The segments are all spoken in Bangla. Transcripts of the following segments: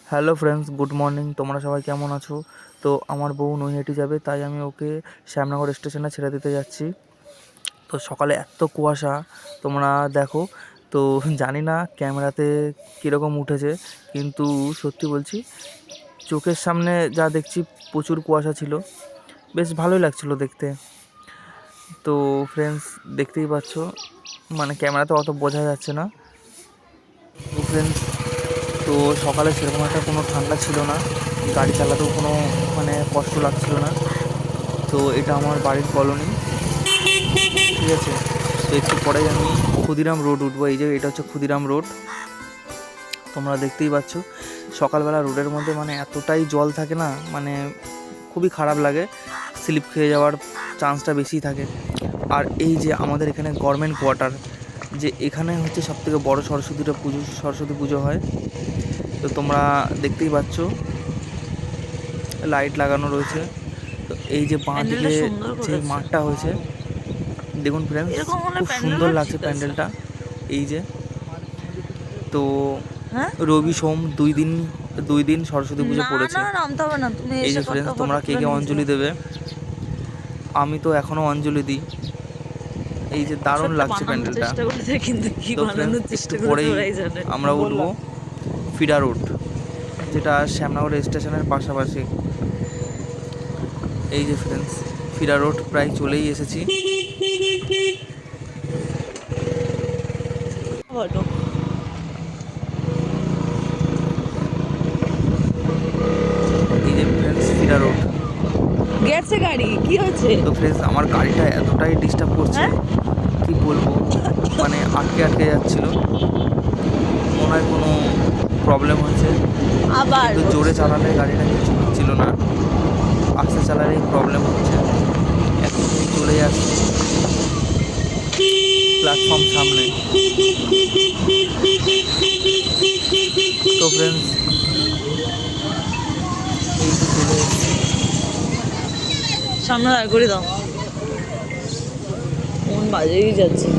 Hello friends, good morning. তোমরা সবাই কেমন আছো? তো আমার বউ নৈহাটি যাবে, তাই আমি ওকে শ্যামনগর স্টেশনে ছেড়ে দিতে যাচ্ছি। তো সকালে এত কুয়াশা তোমরা দেখো। তো জানি না ক্যামেরাতে কীরকম উঠেছে, কিন্তু সত্যি বলছি চোখের সামনে যা দেখছি প্রচুর কুয়াশা ছিল, বেশ ভালোই লাগছিলো দেখতে। তো ফ্রেন্ডস দেখতেই পাচ্ছ, মানে ক্যামেরাতে অত বোঝা যাচ্ছে না। তো ফ্রেন্ডস, তো সকালে সেরকম একটা কোনো ঠান্ডা ছিল না, গাড়ি চালাতেও কোনো কষ্ট লাগছিল না। তো এটা আমার বাড়ির কলোনি, ঠিক আছে। তো একটু পরেই আমি ক্ষুদিরাম রোড উঠবো। এই যে এটা হচ্ছে ক্ষুদিরাম রোড, তোমরা দেখতেই পাচ্ছ। সকালবেলা রোডের মধ্যে এতটাই জল থাকে না, খুবই খারাপ লাগে, স্লিপ খেয়ে যাওয়ার চান্সটা বেশি থাকে। আর এই যে আমাদের এখানে গভর্নমেন্ট কোয়ার্টার, যে এখানে হচ্ছে সবথেকে বড় সরস্বতী পুজো হয়। তো তোমরা দেখতেই পাচ্ছ লাইট লাগানো রয়েছে। তো এই যে বাঁ দিকে যে মাঠটা হয়েছে, দেখুন ফ্রেন্ডস, খুব সুন্দর লাগছে প্যান্ডেলটা। এই যে, তো রবি সোম দুই দিন সরস্বতী পুজো পড়েছে। এই যে ফ্রেন্ডস, তোমরা কে কে অঞ্জলি দেবে? আমি তো এখনো অঞ্জলি দিই। এই যে দারুণ লাগছে প্যান্ডেলটা। তো ফ্রেন্ডস, একটু পরেই আমরা উঠবো ফিডা রোড, যেটা শ্যামনগর স্টেশনের পাশাপাশি। এই যে ফ্রেন্ডস, ফিডা রোড প্রায় চলেই এসেছি। এই যে ফ্রেন্ডস, ফিডা রোড গেছে গাড়ি, কি হয়েছে? তো ফ্রেন্ডস, আমার গাড়িটা এতটাই ডিস্টার্ব করছে, কি বলবো, আটকে যাচ্ছিল। মনে হয় কোনো প্রবলেম হয়েছে, আবার কিন্তু জোরে চালালে গাড়িটা কিছু হচ্ছিল না, আস্তে চালালেই প্রবলেম হচ্ছে। একটুখানি চলে যাচ্ছে প্ল্যাটফর্ম সামনে। তো ফ্রেন্ডস, এই যে চলে এসেছি। সামনে দাঁড় করে দাও, মন বাজেই যাচ্ছে।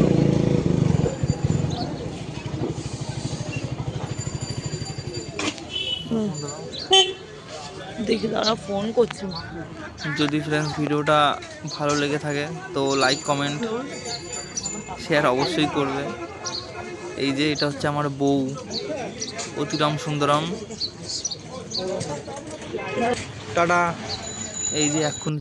দেখি দাঁড়া, ফোন করছি মা। যদি ফ্রেন্ডস ভিডিওটা ভালো লেগে থাকে তো লাইক, কমেন্ট, শেয়ার অবশ্যই করবে। এই যে এটা হচ্ছে আমার বউ, অতিরাম সুন্দরম। টাটা। এই যে এখন